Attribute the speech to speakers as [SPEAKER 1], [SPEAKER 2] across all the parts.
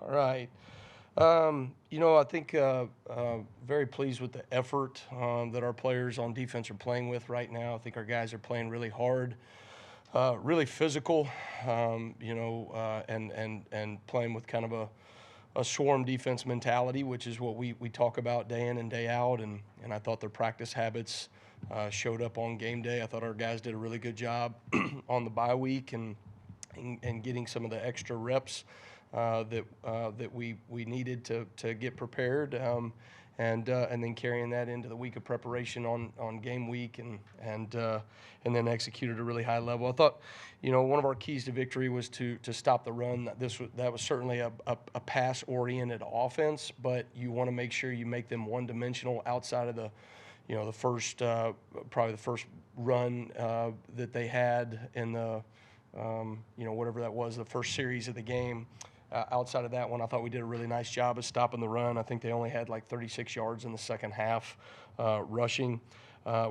[SPEAKER 1] All right. I think very pleased with the effort that our players on defense are playing with right now. I think our guys are playing really hard, really physical, and playing with kind of a swarm defense mentality, which is what we talk about day in and day out. And I thought their practice habits showed up on game day. I thought our guys did a really good job on the bye week and getting some of the extra reps that we needed to get prepared, and then carrying that into the week of preparation on game week, and then execute at a really high level. I thought, one of our keys to victory was to stop the run. That was certainly a pass oriented offense, but you want to make sure you make them one dimensional outside of the first probably the first run that they had in the whatever that was, the first series of the game. Outside of that one, I thought we did a really nice job of stopping the run. I think they only had like 36 yards in the second half rushing.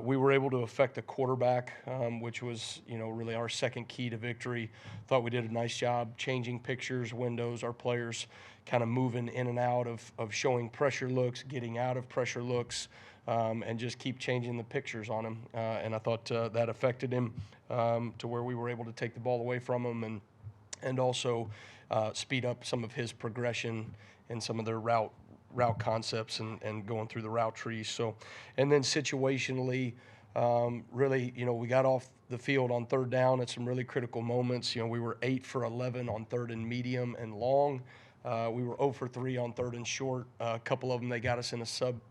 [SPEAKER 1] We were able to affect the quarterback, which was, really our second key to victory. Thought we did a nice job changing pictures, windows, our players kind of moving in and out of showing pressure looks, getting out of pressure looks, and just keep changing the pictures on him. And I thought that affected him to where we were able to take the ball away from him and also speed up some of his progression and some of their route concepts and going through the route trees. So, and then situationally, really, we got off the field on third down at some really critical moments. We were 8 for 11 on third and medium and long. We were 0 for 3 on third and short. A couple of them, they got us in a sub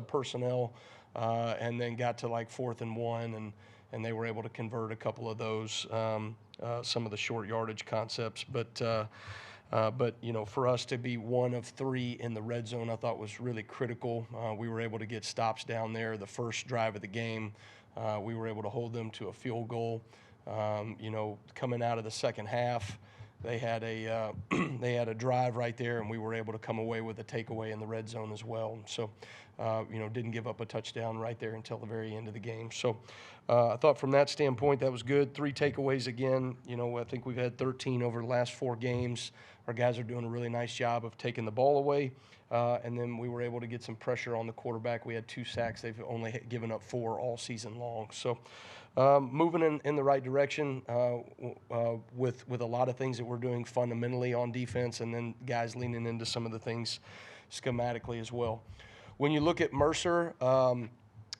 [SPEAKER 1] personnel, and then got to like 4th and 1, and they were able to convert a couple of those, some of the short yardage concepts. But for us to be 1 of 3 in the red zone, I thought was really critical. We were able to get stops down there. The first drive of the game, we were able to hold them to a field goal. Coming out of the second half, they had a they had a drive right there, and we were able to come away with a takeaway in the red zone as well. So, didn't give up a touchdown right there until the very end of the game. So, I thought from that standpoint that was good. 3 takeaways again. I think we've had 13 over the last 4 games. Our guys are doing a really nice job of taking the ball away, and then we were able to get some pressure on the quarterback. We had 2 sacks. They've only given up 4 all season long. So, moving in the right direction with a lot of things that we're doing fundamentally on defense, and then guys leaning into some of the things schematically as well. When you look at Mercer,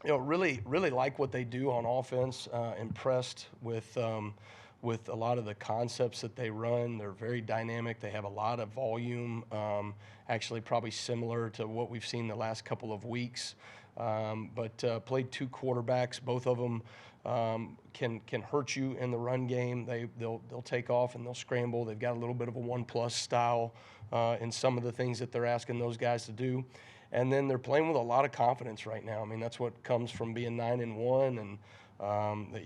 [SPEAKER 1] really like what they do on offense. Impressed with a lot of the concepts that they run. They're very dynamic. They have a lot of volume. Actually, probably similar to what we've seen the last couple of weeks. But played 2 quarterbacks. Both of them can hurt you in the run game. They'll take off and they'll scramble. They've got a little bit of a 1+ style in some of the things that they're asking those guys to do. And then they're playing with a lot of confidence right now. I mean, that's what comes from being 9-1, and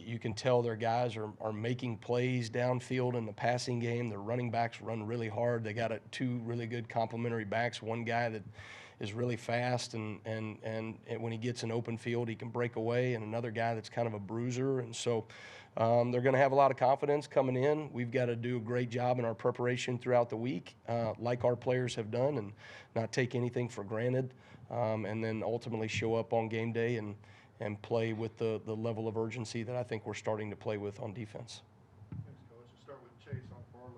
[SPEAKER 1] you can tell their guys are making plays downfield in the passing game. Their running backs run really hard. They got 2 really good complementary backs. One guy that is really fast, and when he gets an open field, he can break away, and another guy that's kind of a bruiser. And so they're going to have a lot of confidence coming in. We've got to do a great job in our preparation throughout the week, like our players have done, and not take anything for granted, and then ultimately show up on game day and play with the level of urgency that I think we're starting to play with on defense.
[SPEAKER 2] Thanks, Coach. We'll start with Chase on far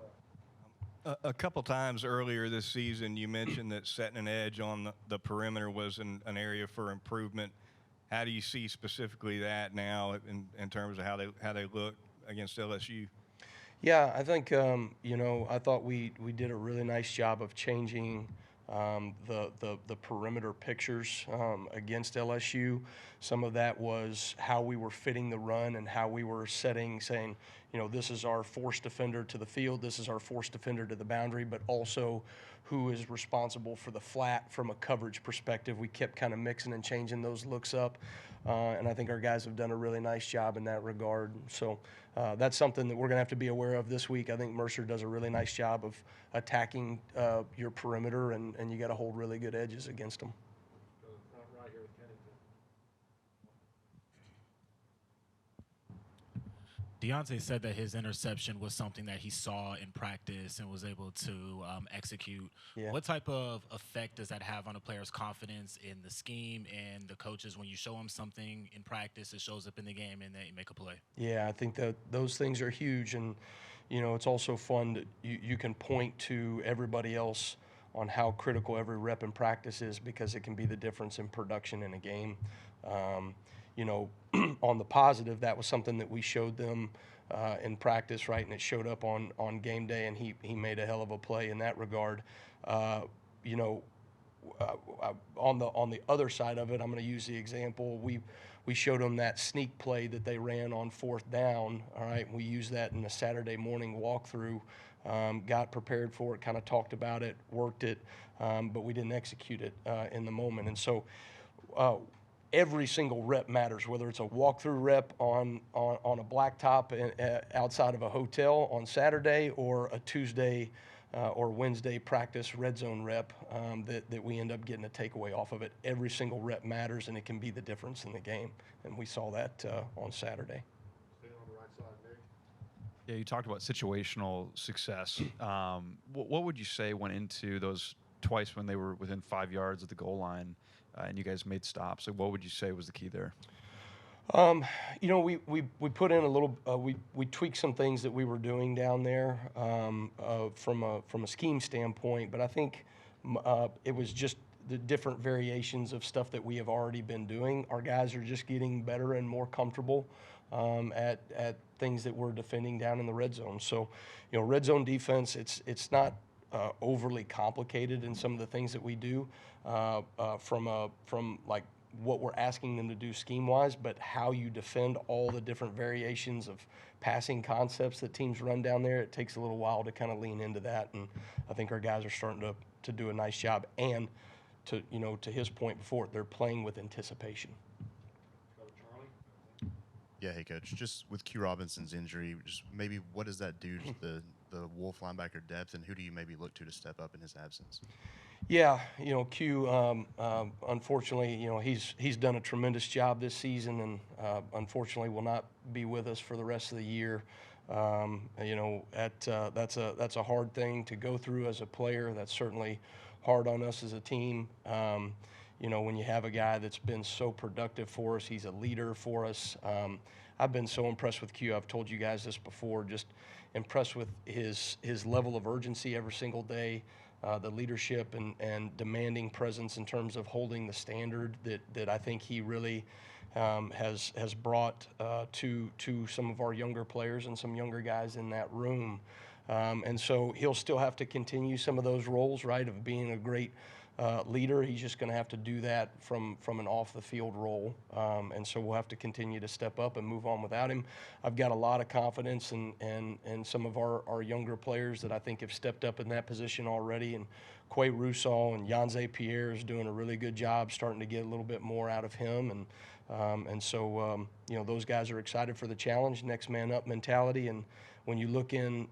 [SPEAKER 2] left.
[SPEAKER 3] A couple times earlier this season, you mentioned that setting an edge on the perimeter was an area for improvement. How do you see specifically that now in terms of how they look against LSU?
[SPEAKER 1] Yeah, I think I thought we did a really nice job of changing the perimeter pictures against LSU. Some of that was how we were fitting the run and how we were saying, this is our force defender to the field, this is our force defender to the boundary, but also who is responsible for the flat from a coverage perspective. We kept kind of mixing and changing those looks up, and I think our guys have done a really nice job in that regard. So that's something that we're going to have to be aware of this week. I think Mercer does a really nice job of attacking your perimeter, and you got to hold really good edges against them.
[SPEAKER 2] Go to the front right here with Kennington.
[SPEAKER 4] Deontay said that his interception was something that he saw in practice and was able to execute.
[SPEAKER 1] Yeah.
[SPEAKER 4] What type of effect does that have on a player's confidence in the scheme and the coaches when you show them something in practice, it shows up in the game, and they make a play?
[SPEAKER 1] Yeah, I think that those things are huge, and it's also fun that you can point to everybody else on how critical every rep in practice is, because it can be the difference in production in a game. Um, on the positive, that was something that we showed them in practice, right, and it showed up on game day, and he made a hell of a play in that regard. You know, on the other side of it, I'm going to use the example. We showed them that sneak play that they ran on 4th down. All right, we used that in a Saturday morning walkthrough. Got prepared for it, kind of talked about it, worked it, but we didn't execute it in the moment. And so every single rep matters, whether it's a walkthrough rep on a blacktop outside of a hotel on Saturday, or a Tuesday or Wednesday practice red zone rep that we end up getting a takeaway off of it. Every single rep matters, and it can be the difference in the game. And we saw that on Saturday.
[SPEAKER 2] Stay on the right side, Nick.
[SPEAKER 5] Yeah, you talked about situational success. What would you say went into those twice when they were within 5 yards of the goal line and you guys made stops? Like, what would you say was the key there?
[SPEAKER 1] We put in a little. We tweaked some things that we were doing down there from a scheme standpoint, but I think it was just the different variations of stuff that we have already been doing. Our guys are just getting better and more comfortable at things that we're defending down in the red zone. So, red zone defense, it's not overly complicated in some of the things that we do from like what we're asking them to do scheme-wise, but how you defend all the different variations of passing concepts that teams run down there, it takes a little while to kind of lean into that, and I think our guys are starting to do a nice job. And to his point before, they're playing with anticipation.
[SPEAKER 2] Go to Charlie.
[SPEAKER 6] Yeah, hey coach. Just with Q Robinson's injury, just maybe what does that do to the Wolf linebacker depth, and who do you maybe look to step up in his absence?
[SPEAKER 1] Yeah, Q, unfortunately, he's done a tremendous job this season, and unfortunately will not be with us for the rest of the year. That's a hard thing to go through as a player. That's certainly hard on us as a team. When you have a guy that's been so productive for us, he's a leader for us. I've been so impressed with Q. I've told you guys this before, just impressed with his level of urgency every single day. The leadership and demanding presence in terms of holding the standard that I think he really has brought to some of our younger players and some younger guys in that room. And so he'll still have to continue some of those roles, right, of being a great leader. He's just going to have to do that from an off-the-field role. And so we'll have to continue to step up and move on without him. I've got a lot of confidence in some of our younger players that I think have stepped up in that position already. And Quay Rousseau and Yanze Pierre is doing a really good job starting to get a little bit more out of him. And so those guys are excited for the challenge, next man up mentality. And when you look in,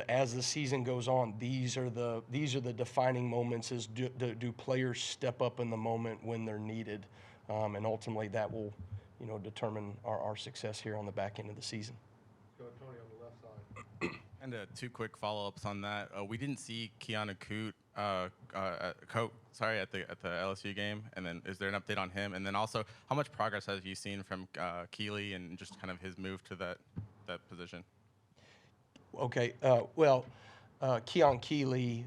[SPEAKER 1] as the season goes on, these are the defining moments. Is do players step up in the moment when they're needed, and ultimately that will, determine our success here on the back end of the season.
[SPEAKER 2] Let's go to Tony on the left side.
[SPEAKER 7] And two quick follow-ups on that. We didn't see Keanu Coote, at the LSU game. And then is there an update on him? And then also, how much progress have you seen from Keeley and just kind of his move to that position?
[SPEAKER 1] Okay, Keon Keeley,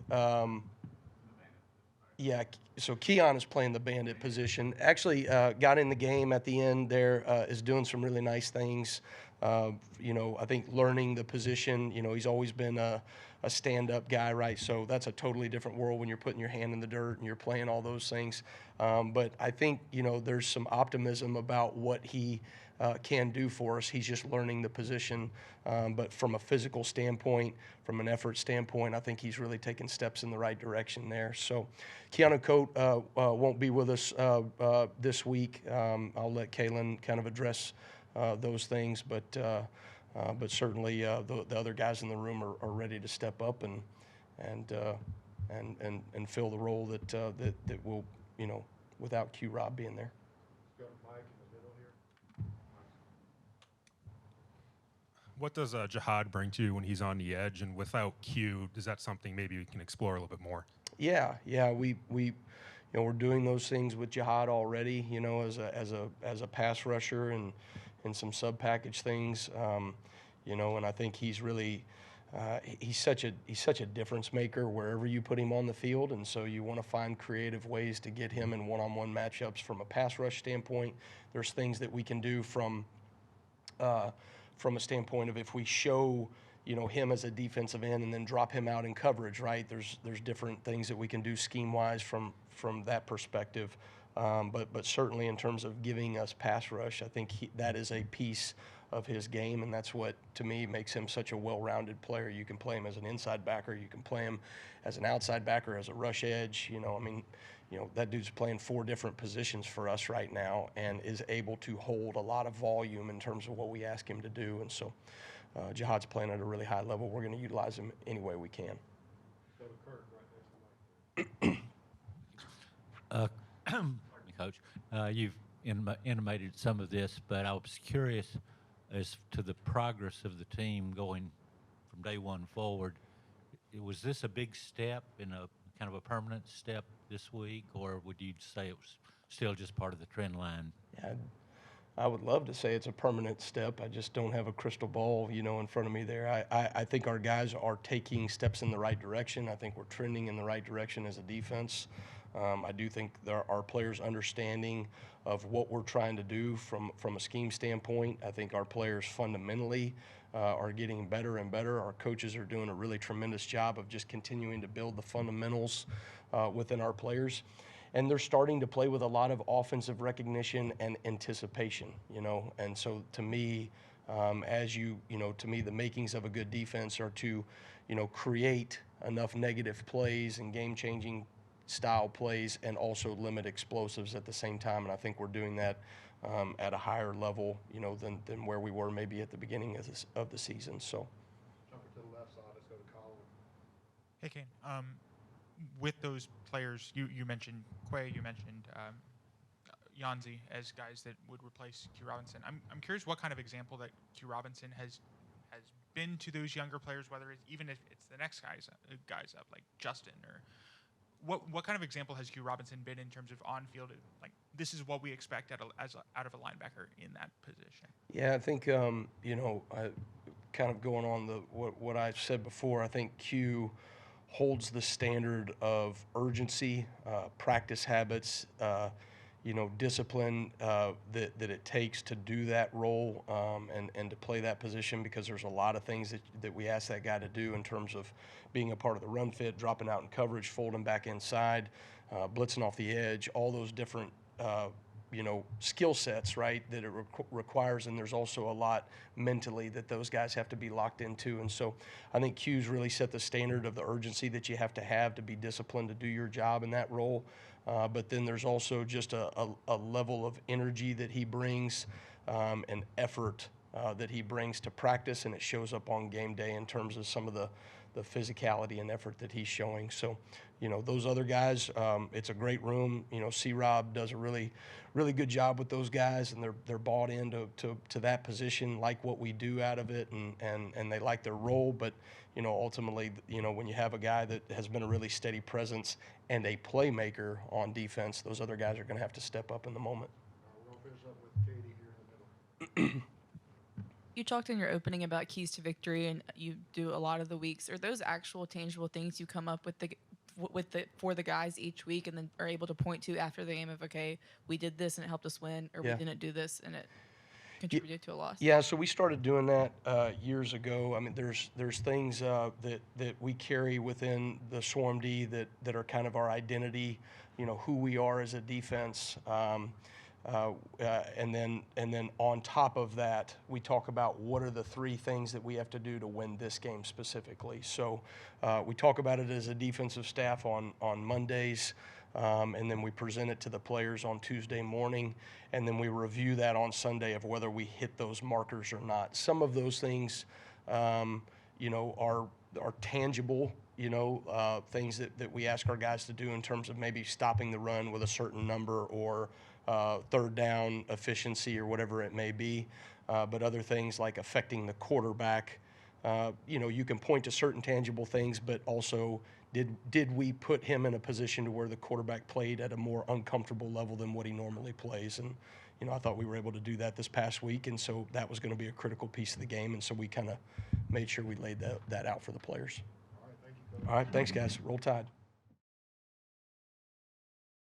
[SPEAKER 1] so Keon is playing the bandit position. Actually, got in the game at the end there, is doing some really nice things. I think learning the position, he's always been a stand-up guy, right? So that's a totally different world when you're putting your hand in the dirt and you're playing all those things. But I think, there's some optimism about what he can do for us. He's just learning the position. But from a physical standpoint, from an effort standpoint, I think he's really taken steps in the right direction there. So Keanu Coate won't be with us this week. I'll let Kalen kind of address those things, but certainly the other guys in the room are ready to step up and fill the role that will, without Q Rob being there.
[SPEAKER 2] Let's go to Mike in the middle here.
[SPEAKER 8] What does Jihad bring to you when he's on the edge? And without Q, is that something maybe we can explore a little bit more?
[SPEAKER 1] Yeah, we we're doing those things with Jihad already, as a pass rusher and some sub package things, and I think he's really he's such a difference maker wherever you put him on the field, and so you want to find creative ways to get him in one-on-one matchups from a pass rush standpoint. There's things that we can do from a standpoint of if we show him as a defensive end and then drop him out in coverage, right? There's different things that we can do scheme wise from that perspective, but certainly in terms of giving us pass rush, I think that is a piece of his game, and that's what to me makes him such a well-rounded player. You can play him as an inside backer, you can play him as an outside backer, as a rush edge. That dude's playing 4 different positions for us right now and is able to hold a lot of volume in terms of what we ask him to do. And so Jihad's playing at a really high level. We're going to utilize him any way we can.
[SPEAKER 2] Go to Kirk right next to Mike.
[SPEAKER 9] Pardon me, Coach. You've intimated some of this, but I was curious as to the progress of the team going from day one forward. Was this a big step in a kind of a permanent step this week, or would you say it was still just part of the trend line?
[SPEAKER 1] Yeah, I would love to say it's a permanent step. I just don't have a crystal ball, in front of me there. I think our guys are taking steps in the right direction. I think we're trending in the right direction as a defense. I do think there are players understanding of what we're trying to do from a scheme standpoint. I think our players fundamentally are getting better and better. Our coaches are doing a really tremendous job of just continuing to build the fundamentals within our players. And they're starting to play with a lot of offensive recognition and anticipation, And so to me, to me, the makings of a good defense are to, create enough negative plays and game-changing style plays and also limit explosives at the same time. And I think we're doing that at a higher level, than where we were maybe at the beginning of the season. So,
[SPEAKER 2] Jumping to the left side, let's go to Colin.
[SPEAKER 10] Hey, Kane. With those players, you mentioned Quay, you mentioned Yanzi as guys that would replace Q Robinson. I'm curious what kind of example that Q Robinson has been to those younger players, whether it's even if it's the next guys up like Justin, or what kind of example has Q Robinson been in terms of on-field, like this is what we expect out of a linebacker in that position?
[SPEAKER 1] yeah, I think kind of going on what I said before. I think Q holds the standard of urgency, practice habits, discipline that it takes to do that role and to play that position, because there's a lot of things that we ask that guy to do in terms of being a part of the run fit, dropping out in coverage, folding back inside, blitzing off the edge, all those different skill sets, right, that it requires. And there's also a lot mentally that those guys have to be locked into. And so I think Q's really set the standard of the urgency that you have to be disciplined to do your job in that role. But then there's also just a level of energy that he brings, and effort that he brings to practice, and it shows up on game day in terms of some of the physicality and effort that he's showing. So, those other guys, it's a great room. C-Rob does a really, really good job with those guys, and they're bought into to that position, like what we do out of it, and they like their role. But, ultimately, when you have a guy that has been a really steady presence and a playmaker on defense, those other guys are going to have to step up in the moment.
[SPEAKER 2] We're going to finish up with Katie here in the middle.
[SPEAKER 11] You talked in your opening about keys to victory, and you do a lot of the weeks. Are those actual tangible things you come up with for the guys each week, and then are able to point to after the game of, okay, we did this and it helped us win, or
[SPEAKER 1] Yeah.
[SPEAKER 11] we didn't do this and it contributed to a loss?
[SPEAKER 1] Yeah, so we started doing that years ago. I mean, there's things that we carry within the Swarm D that are kind of our identity, who we are as a defense. And then on top of that, we talk about what are the 3 things that we have to do to win this game specifically. So we talk about it as a defensive staff on Mondays, and then we present it to the players on Tuesday morning, and then we review that on Sunday of whether we hit those markers or not. Some of those things, are tangible. Things that we ask our guys to do in terms of maybe stopping the run with a certain number, or third down efficiency, or whatever it may be. but other things like affecting the quarterback. You can point to certain tangible things, but also did we put him in a position to where the quarterback played at a more uncomfortable level than what he normally plays? And I thought we were able to do that this past week, and so that was going to be a critical piece of the game, and so we kind of made sure we laid that out for the players.
[SPEAKER 2] All right, thank you, Coach.
[SPEAKER 1] All right, thanks, guys. Roll Tide.